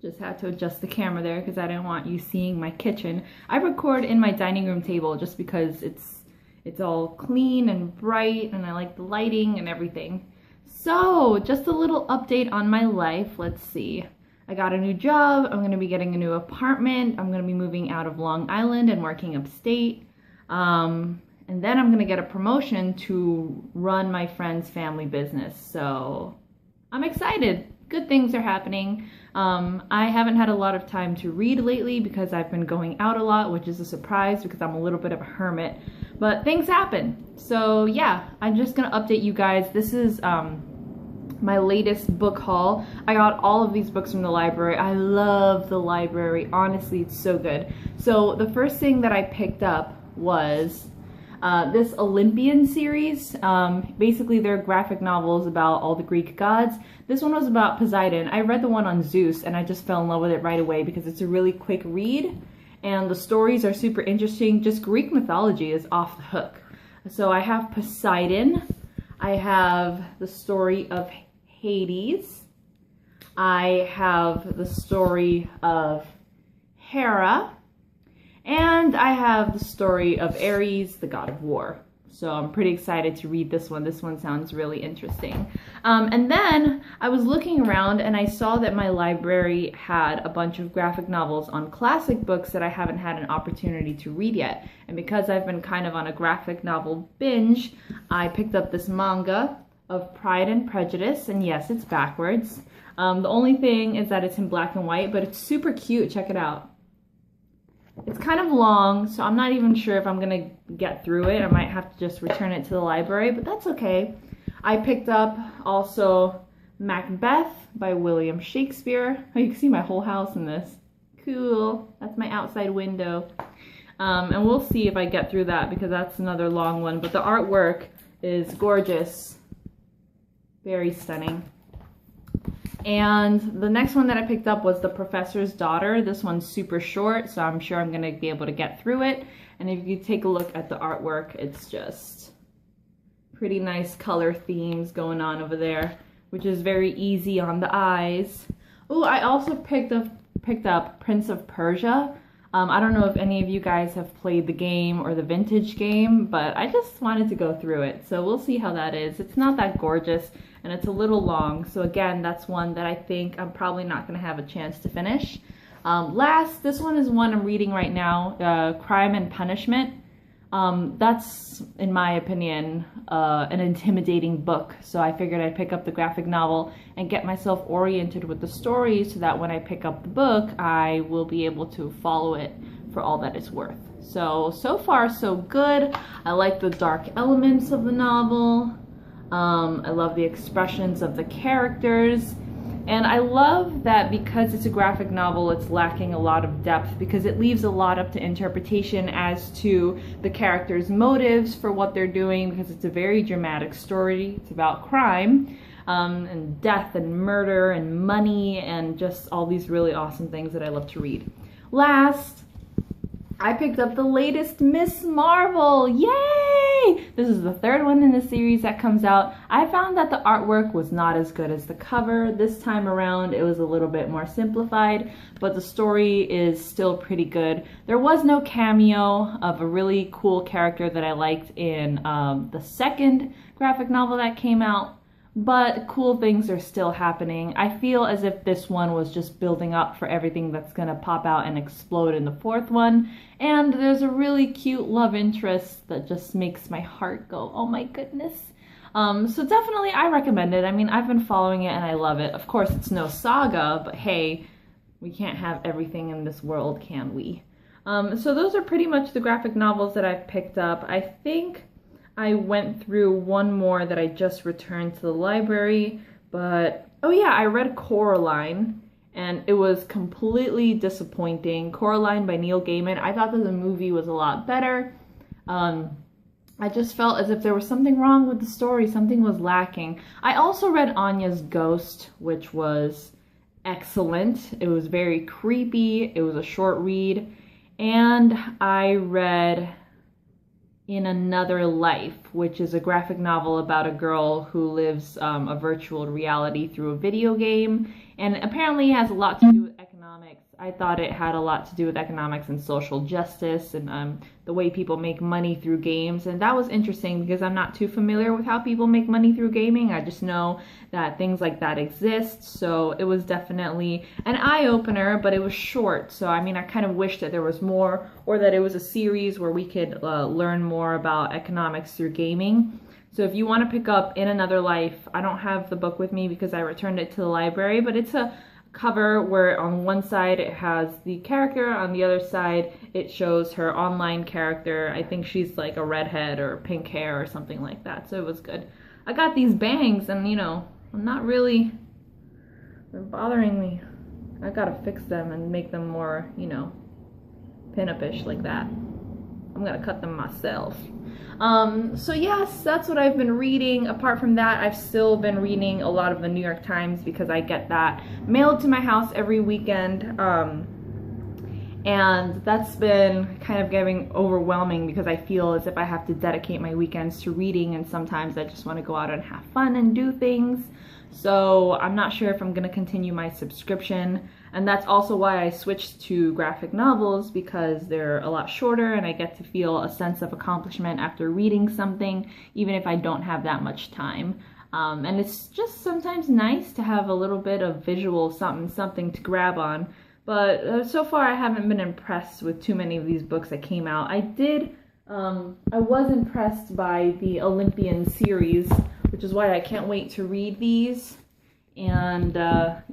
Just had to adjust the camera there because I didn't want you seeing my kitchen. I record in my dining room table just because it's all clean and bright and I like the lighting and everything. So, just a little update on my life. Let's see. I got a new job. I'm going to be getting a new apartment. I'm going to be moving out of Long Island and working upstate. And then I'm going to get a promotion to run my friend's family business. So, I'm excited. Good things are happening. I haven't had a lot of time to read lately because I've been going out a lot, which is a surprise because I'm a little bit of a hermit, but things happen. So yeah, I'm just gonna update you guys. This is my latest book haul. I got all of these books from the library. I love the library. Honestly, it's so good. So the first thing that I picked up was this Olympian series. Basically, they're graphic novels about all the Greek gods. This one was about Poseidon. I read the one on Zeus and I just fell in love with it right away because it's a really quick read and the stories are super interesting. Just Greek mythology is off the hook. So I have Poseidon. I have the story of Hades. I have the story of Hera. And I have the story of Ares, the god of war. So I'm pretty excited to read this one. This one sounds really interesting. And then I was looking around and I saw that my library had a bunch of graphic novels on classic books that I haven't had an opportunity to read yet. And because I've been kind of on a graphic novel binge, I picked up this manga of Pride and Prejudice. And yes, it's backwards. The only thing is that it's in black and white, but it's super cute. Check it out. It's kind of long, so I'm not even sure if I'm gonna get through it. I might have to just return it to the library, but that's okay. I picked up also Macbeth by William Shakespeare. Oh, you can see my whole house in this. Cool. That's my outside window. And we'll see if I get through that because that's another long one, but the artwork is gorgeous. Very stunning. And the next one that I picked up was The Professor's Daughter. This one's super short, so I'm sure I'm going to be able to get through it. And if you take a look at the artwork, it's just pretty nice color themes going on over there, which is very easy on the eyes. Oh, I also picked up Prince of Persia. I don't know if any of you guys have played the game or the vintage game, but I just wanted to go through it. So we'll see how that is. It's not that gorgeous and it's a little long. So again, that's one that I think I'm probably not going to have a chance to finish. Last, this one is one I'm reading right now, Crime and Punishment. That's, in my opinion, an intimidating book. So I figured I'd pick up the graphic novel and get myself oriented with the story so that when I pick up the book, I will be able to follow it for all that it's worth. So far so good. I like the dark elements of the novel. I love the expressions of the characters. And I love that because it's a graphic novel, it's lacking a lot of depth because it leaves a lot up to interpretation as to the characters' motives for what they're doing because it's a very dramatic story. It's about crime and death and murder and money and just all these really awesome things that I love to read. Last, I picked up the latest Ms. Marvel. Yay! This is the third one in the series that comes out. I found that the artwork was not as good as the cover. This time around, it was a little bit more simplified, but the story is still pretty good. There was no cameo of a really cool character that I liked in the second graphic novel that came out, but cool things are still happening. I feel as if this one was just building up for everything that's gonna pop out and explode in the fourth one. And there's a really cute love interest that just makes my heart go, oh my goodness. So definitely I recommend it. I mean, I've been following it and I love it. Of course, it's no saga, but hey, we can't have everything in this world, can we? So those are pretty much the graphic novels that I've picked up. I think I went through one more that I just returned to the library, but oh yeah, I read Coraline and it was completely disappointing. Coraline by Neil Gaiman. I thought that the movie was a lot better. I just felt as if there was something wrong with the story, something was lacking. I also read Anya's Ghost, which was excellent. It was very creepy. It was a short read. And I read In Another Life, which is a graphic novel about a girl who lives a virtual reality through a video game, and apparently has a lot to do with economics I thought it had a lot to do with economics and social justice and the way people make money through games. And that was interesting because I'm not too familiar with how people make money through gaming. I just know that things like that exist. So it was definitely an eye-opener, but it was short. So I mean, I kind of wish that there was more, or that it was a series where we could learn more about economics through gaming. So if you want to pick up In Another Life, I don't have the book with me because I returned it to the library, but it's a cover where on one side it has the character, on the other side it shows her online character. I think she's like a redhead or pink hair or something like that, so it was good. I got these bangs and you know, I'm not really, they're bothering me. I gotta fix them and make them more, you know, pin-up-ish like that. I'm gonna cut them myself. So yes, that's what I've been reading. Apart from that, I've still been reading a lot of the New York Times because I get that mailed to my house every weekend. And that's been kind of getting overwhelming because I feel as if I have to dedicate my weekends to reading, and sometimes I just want to go out and have fun and do things. So I'm not sure if I'm going to continue my subscription, and that's also why I switched to graphic novels, because they're a lot shorter and I get to feel a sense of accomplishment after reading something, even if I don't have that much time. And it's just sometimes nice to have a little bit of visual something to grab on. But so far I haven't been impressed with too many of these books that came out. I was impressed by the Olympian series, which is why I can't wait to read these. And